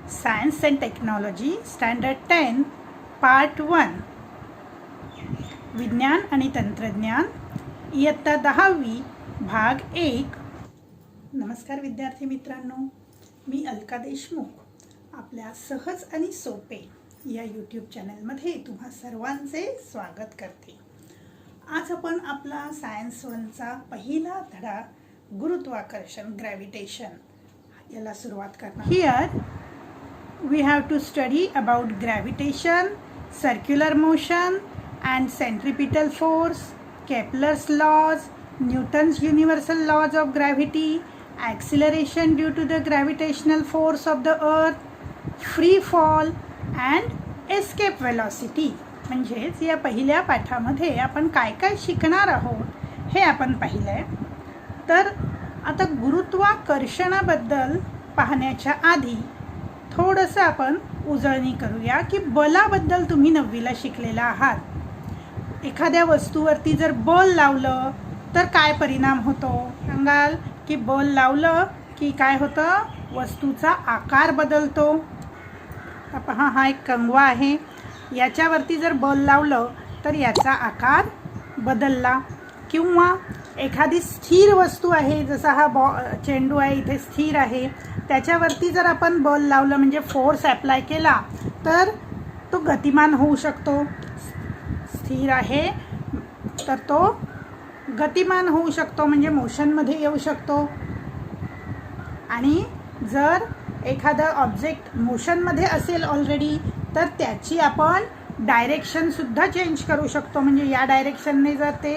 Science and Technology Standard 10 Part 1 विज्ञान आणि तंत्रज्ञान इयत्ता 10वी भाग 1. नमस्कार विद्यार्थी मित्रांनो, मी अलका देशमुख आपल्या सहज आणि सोपे या यूट्यूब चॅनलमध्ये तुम्हा सर्वांचे स्वागत करते. आज आपण आपला सायन्स 1चा पहिला धडा गुरुत्वाकर्षण ग्रॅव्हिटेशन याला सुरुवात करणार. Here we have to study about gravitation, circular motion and centripetal force, Kepler's laws, Newton's universal laws of gravity, acceleration due to the gravitational force of the earth, free fall and escape velocity. म्हणजेच या पहिल्या पाठामध्ये आपण काय काय शिकणार आहोत हे आपण पाहिलंय. तर आता गुरुत्वाकर्षणाबद्दल पाहण्याच्या आधी थोडंसं आपण उजळणी करूया की बलाबद्दल तुम्ही 9वीला शिकलेला आहात. एखाद्या वस्तूवरती जर बल लावलं तर काय परिणाम होतो सांगाल? की बल लावलं की काय होतं? वस्तूचा आकार बदलतो. पहा, हा एक कंगवा आहे, याच्यावरती जर बल लावलं तर याचा आकार बदलला. किंवा एखादी स्थिर वस्तू आहे, जसा हा चेंडू आहे इथे स्थिर आहे, त्याच्यावरती जर आपण बल लावलं म्हणजे फोर्स अप्लाय केला तर तो गतिमान होऊ शकतो. स्थिर आहे तर तो गतिमान होऊ शकतो म्हणजे मोशनमध्ये येऊ शकतो. आणि जर एखादं ऑब्जेक्ट मोशनमध्ये असेल ऑलरेडी तर त्याची आपण डायरेक्शनसुद्धा चेंज करू शकतो. म्हणजे या डायरेक्शनने जर ते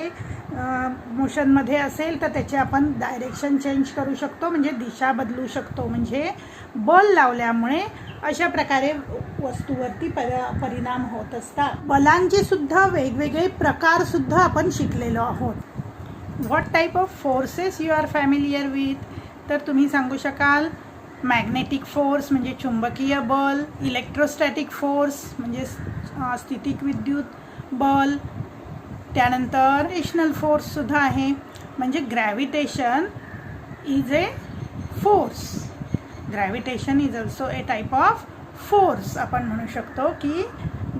मोशनमध्ये असेल तर त्याचे आपण डायरेक्शन चेंज करू शकतो, म्हणजे दिशा बदलू शकतो. म्हणजे बल लावल्यामुळे अशा प्रकारे वस्तूवरती परिणाम होत असतात. बलांचे सुद्धा वेगवेगळे प्रकार सुद्धा आपण शिकलेलो आहोत. What type of forces you are familiar with? तर तुम्ही सांगू शकाल मॅग्नेटिक फोर्स म्हणजे चुंबकीय बल, इलेक्ट्रोस्टॅटिक फोर्स म्हणजे स्थितिक विद्युत बल, त्यानंतर रेशनल फोर्ससुद्धा आहे. म्हणजे gravitation is a force. Gravitation is also A type of force. आपण म्हणू शकतो की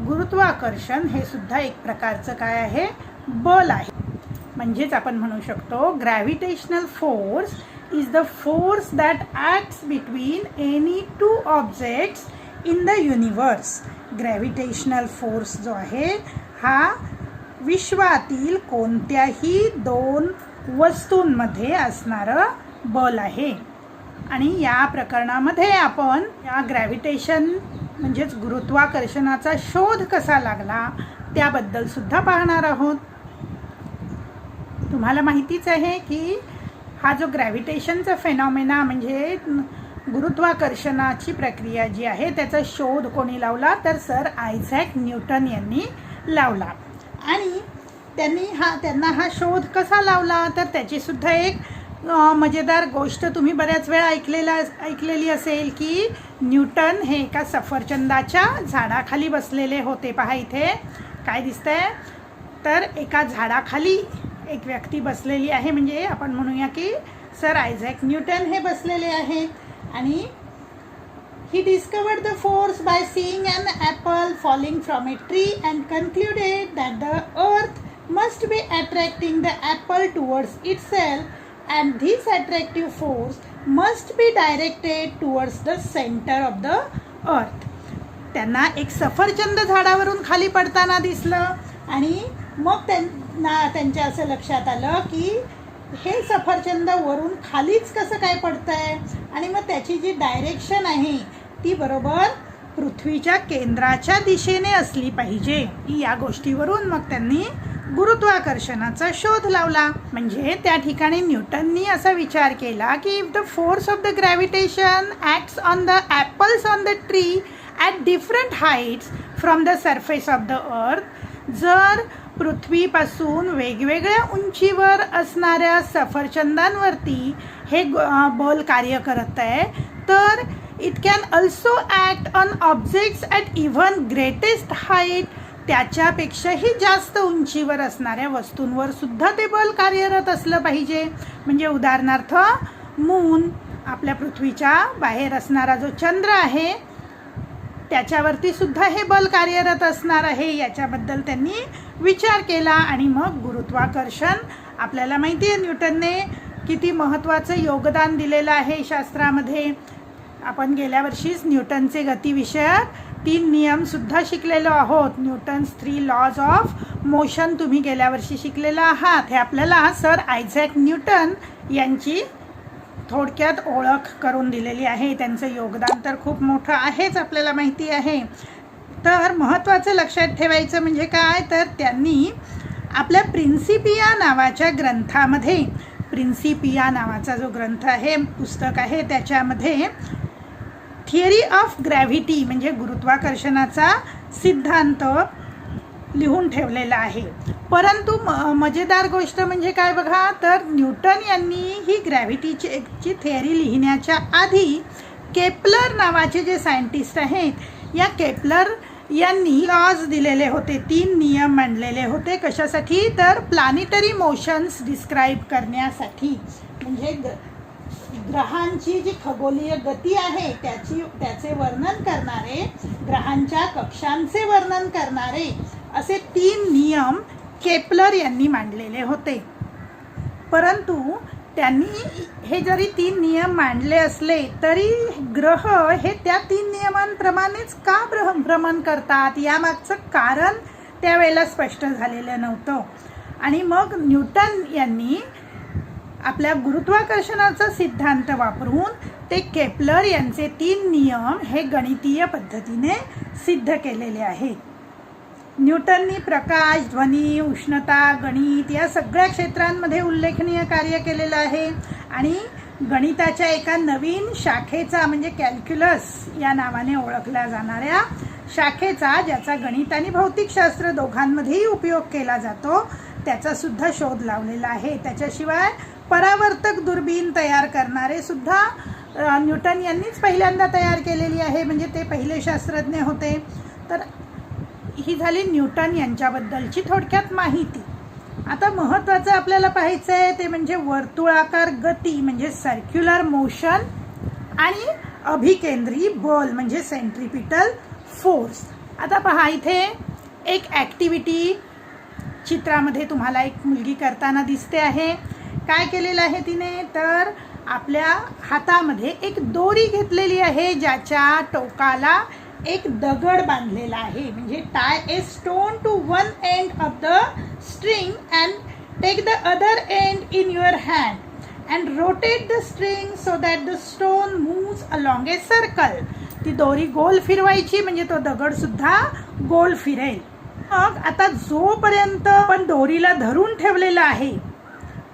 गुरुत्वाकर्षण हे सुद्धा एक प्रकारचं काय आहे? बल आहे. म्हणजेच आपण म्हणू शकतो gravitational force is the force that acts between any two objects in the universe. Gravitational force जो आहे हा विश्वातील कोणत्याही दोन वस्तूंमध्ये असणारं बल आहे. आणि या प्रकरणामध्ये आपण या ग्रॅव्हिटेशन म्हणजेच गुरुत्वाकर्षणाचा शोध कसा लागला त्याबद्दल सुद्धा पाहणार आहोत. तुम्हाला माहितीच आहे की हा जो ग्रॅव्हिटेशनचा फेनॉमेना म्हणजे गुरुत्वाकर्षणाची प्रक्रिया जी आहे त्याचा शोध कोणी लावला? तर सर आयझॅक न्यूटन यांनी लावला. आणि त्यांना हा शोध कसा लावला तर त्याची सुद्धा एक मजेदार गोष्ट तुम्ही बऱ्याच वेळा ऐकलेली असेल की न्यूटन हे एका सफरचंदाच्या झाडाखाली बसलेले होते. पहा इथे काय दिसतंय? तर एका झाडाखाली एक व्यक्ती बसलेली आहे. म्हणजे आपण म्हणूया की सर आयझॅक न्यूटन हे बसलेले आहेत. आणि he discovered the force by seeing an apple falling from a tree and concluded that the earth must be attracting the apple towards itself and this attractive force must be directed towards the center of the earth. त्यांना एक सफरचंद झाडावरून खाली पडताना दिसलं आणि मग त्यांच्या असं लक्षात आलं की हे सफरचंद वरून खालीच कसं काय पडतंय आणि मग त्याची जी डायरेक्शन आहे ती बरोबर पृथ्वीच्या केंद्राच्या दिशेने असली पाहिजे. या गोष्टीवरून मग त्यांनी गुरुत्वाकर्षणाचा शोध लावला. म्हणजे त्या ठिकाणी न्यूटननी असा विचार केला की if the force of the gravitation acts on the apples on the tree at different heights from the surface of the earth, जर पृथ्वीपासून वेगवेगळ्या उंचीवर असणाऱ्या सफरचंदांवरती हे बल कार्य करत आहे तर it can also act on objects at even greatest height. त्याच्यापेक्षाही जास्त उंचीवर असणाऱ्या वस्तूंवर सुद्धा ते बल कार्यरत असलं पाहिजे. म्हणजे उदाहरणार्थ मून, आपल्या पृथ्वीच्या बाहेर असणारा जो चंद्र आहे त्याच्यावरती सुद्धा हे बल कार्यरत असणार आहे याच्याबद्दल त्यांनी विचार केला. आणि मग गुरुत्वाकर्षण, आपल्याला माहिती आहे न्यूटनने किती महत्त्वाचं योगदान दिलेलं आहे शास्त्रामध्ये. आपण गेल्या वर्षीच न्यूटनचे गतिविषयक 3 नियमसुद्धा शिकलेलो आहोत. न्यूटन्स 3 लॉज ऑफ मोशन तुम्ही गेल्या वर्षी शिकलेला आहात. हे आपल्याला सर आयझॅक न्यूटन यांची थोडक्यात ओळख करून दिलेली आहे. त्यांचं योगदान तर खूप मोठं आहेच, आपल्याला माहिती आहे. तर महत्त्वाचं लक्षात ठेवायचं म्हणजे काय, तर त्यांनी आपल्या प्रिन्सिपिया नावाच्या ग्रंथामध्ये, प्रिन्सिपिया नावाचा जो ग्रंथ आहे, पुस्तक आहे, त्याच्यामध्ये थिअरी ऑफ ग्रॅव्हिटी म्हणजे गुरुत्वाकर्षणाचा सिद्धांत लिहून ठेवलेला आहे. परंतु मजेदार गोष्ट म्हणजे काय बघा, तर न्यूटन यांनी ही ग्रॅव्हिटीची थिअरी लिहिण्याच्या आधी केपलर नावाचे जे सायंटिस्ट आहेत, या केपलर यांनी लॉज दिलेले होते, 3 नियम मांडलेले होते. कशासाठी, तर प्लॅनेटरी मोशन्स डिस्क्राईब करण्यासाठी. म्हणजे ग्रहांची जी खगोलीय गती आहे त्याचे वर्णन करणारे, ग्रहांच्या कक्षांचे वर्णन करणारे असे 3 नियम केपलर यांनी मांडलेले होते. परंतु त्यांनी हे जरी 3 नियम मांडले असले तरी ग्रह हे त्या 3 नियमांप्रमाणेच का भ्रमण करतात यामागचं कारण त्यावेळेला स्पष्ट झालेलं नव्हतं. आणि मग न्यूटन यांनी आपल्या गुरुत्वाकर्षणाचा सिद्धांत वापरून ते केपलर यांचे 3 नियम हे गणितीय पद्धतीने सिद्ध केलेले आहेत. न्यूटननी प्रकाश, ध्वनी, उष्णता, गणित या सगळ्या क्षेत्रांमध्ये उल्लेखनीय कार्य केलेलं आहे. आणि गणिताच्या एका नवीन शाखेचा म्हणजे कॅल्क्युलस या नावाने ओळखल्या जाणाऱ्या शाखेचा, ज्याचा गणित आणि भौतिकशास्त्र दोघांमध्येही उपयोग केला जातो, त्याचा सुद्धा शोध लावलेला आहे. त्याच्याशिवाय परावर्तक दुर्बीण तयार करणारे सुद्धा न्यूटन यांनीच पहिल्यांदा तयार केलेली आहे, म्हणजे ते पहिले शास्त्रज्ञ होते. तर ही झाली न्यूटन यांच्याबद्दलची थोडक्यात माहिती. आता महत्त्वाचं आपल्याला पाहायचं आहे ते म्हणजे वर्तुळाकार गती म्हणजे सर्क्युलर मोशन आणि अभिकेंद्री बल म्हणजे सेंट्रिपिटल फोर्स. आता पहा, इथे एक ॲक्टिव्हिटी चित्रामध्ये तुम्हाला एक मुलगी करताना दिसते आहे. काय केलेलं आहे तिने, तर आपल्या हातामध्ये एक दोरी घेतलेली आहे ज्याच्या टोकाला एक दगड बांधलेला आहे. म्हणजे tie a stone to one end of the string and take the other end in your hand and rotate the string so that the stone moves along a circle. ती दोरी गोल फिरवायची म्हणजे तो दगड सुद्धा गोल फिरेल. मग आता जोपर्यंत आपण दोरीला धरून ठेवलेला आहे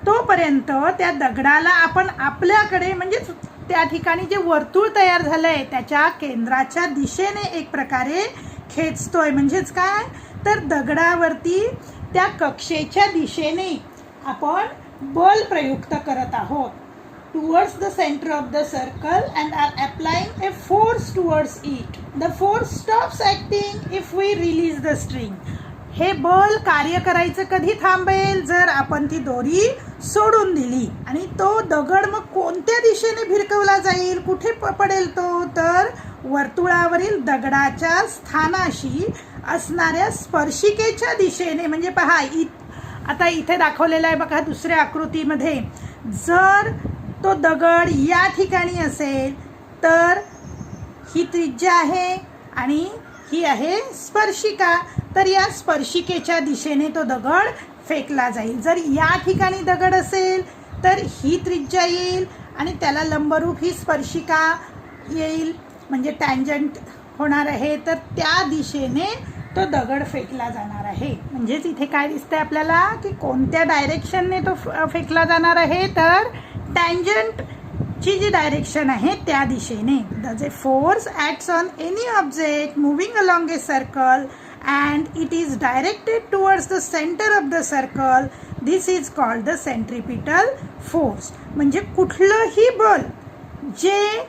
तोपर्यंत त्या दगडाला आपण आपल्याकडे म्हणजे त्या ठिकाणी जे वर्तुळ तयार झालंय त्याच्या केंद्राच्या दिशेने एक प्रकारे खेचतोय. म्हणजेच काय, तर दगडावरती त्या कक्षेच्या दिशेने आपण बल प्रयुक्त करत आहोत. Towards the centre of the circle and are applying a force towards it. The force stops acting if we release the string. हे बल कार्य करायचं कधी थांबेल, जर आपण ती दोरी सोडून दिली. आणि तो दगड मग कोणत्या दिशेने भिरकवला जाईल, कुठे पडेल तो, तर वर्तुळावरील दगडाच्या स्थानाशी असणाऱ्या स्पर्शिकेच्या दिशेने. म्हणजे पहा, आता इथे दाखवलेला आहे बघा दुसऱ्या आकृतीमध्ये, जर तो दगड या ठिकाणी असेल तर ही त्रिज्या आहे आणि ही आहे स्पर्शिका, तर या स्पर्शिकेच्या दिशेने तो दगड फेकला जाईल. जर या ठिकाणी दगड असेल तर ही त्रिज्या येईल आणि त्याला लंबरूप ही स्पर्शिका येईल म्हणजे टँजंट होणार आहे, तर त्या दिशेने तो दगड फेकला जाणार आहे. म्हणजेच इथे काय दिसतंय आपल्याला की कोणत्या डायरेक्शनने तो फेकला जाणार आहे, तर टँजंटची जी डायरेक्शन आहे त्या दिशेने. The force acts on any object moving along a circle and it is directed towards the center of the circle. This is called the centripetal force. म्हणजे कुठलंही बल जे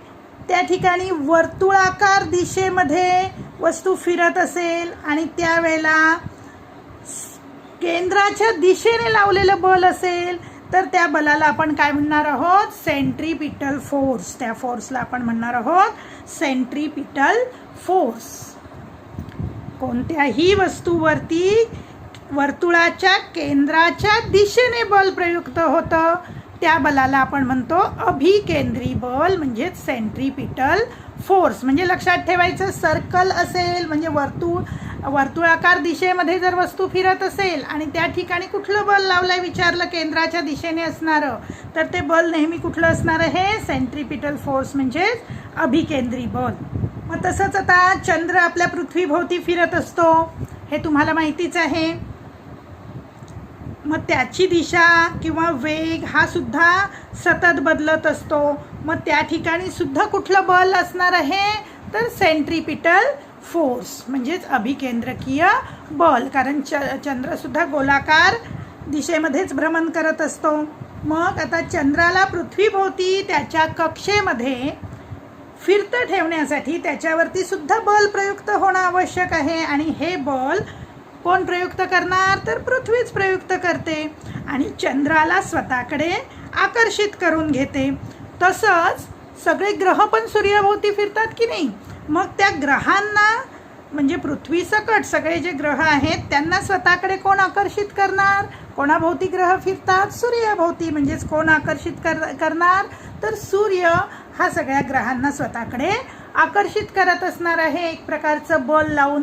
त्या ठिकाणी वर्तुळाकार दिशेमध्ये वस्तू फिरत असेल आणि त्यावेळेला केंद्राच्या दिशेने लावलेलं बल असेल तर त्या बलाला आपण काय म्हणणार आहोत? Centripetal force. त्या फोर्सला आपण म्हणणार आहोत सेंट्रीपिटल फोर्स. कोणत्याही वस्तूवरती वर्तुळाच्या केंद्राच्या दिशेने बल प्रयुक्त होतं त्या बलाला आपण म्हणतो अभिकेंद्री बल म्हणजेच सेंट्रीपिटल फोर्स. म्हणजे लक्षात ठेवायचं, सर्कल असेल म्हणजे वर्तुळाकार दिशेमध्ये जर वस्तू फिरत असेल आणि त्या ठिकाणी कुठलं बल लावलंय विचारलं, केंद्राच्या दिशेने असणारं, तर ते बल नेहमी कुठलं असणार आहे? सेंट्रीपिटल फोर्स म्हणजेच अभिकेंद्री बल. मग तसंच आता चंद्र आपल्या पृथ्वीभोवती फिरत असतो, हे तुम्हाला माहितीच आहे. मग त्याची दिशा किंवा वेग हा सुद्धा सतत बदलत असतो. मग त्या ठिकाणी सुद्धा कुठलं बल असणार आहे? तर सेंट्रीपिटल फोर्स म्हणजेच अभिकेंद्रकीय बल. कारण चंद्र सुद्धा गोलाकार दिशेमध्येच भ्रमण करत असतो. मग आता चंद्राला पृथ्वीभोवती त्याच्या कक्षेमध्ये फिरतं ठेवण्यासाठी त्याच्यावरती सुद्धा बल प्रयुक्त होणं आवश्यक आहे. आणि हे बल कोण प्रयुक्त करणार? तर पृथ्वीच प्रयुक्त करते आणि चंद्राला स्वतःकडे आकर्षित करून घेते. तसंच सगळे ग्रह पण सूर्याभोवती फिरतात की नाही? मग त्या ग्रहांना म्हणजे पृथ्वी सकट सगळे जे ग्रह आहेत त्यांना स्वतःकडे कोण आकर्षित करणार? कोणाभोवती ग्रह फिरतात? सूर्याभोवती. म्हणजेच कोण आकर्षित करणार? तर सूर्य हा सगळ्या ग्रहांना स्वतःकडे आकर्षित करत असणार आहे एक प्रकारचं बल लावून.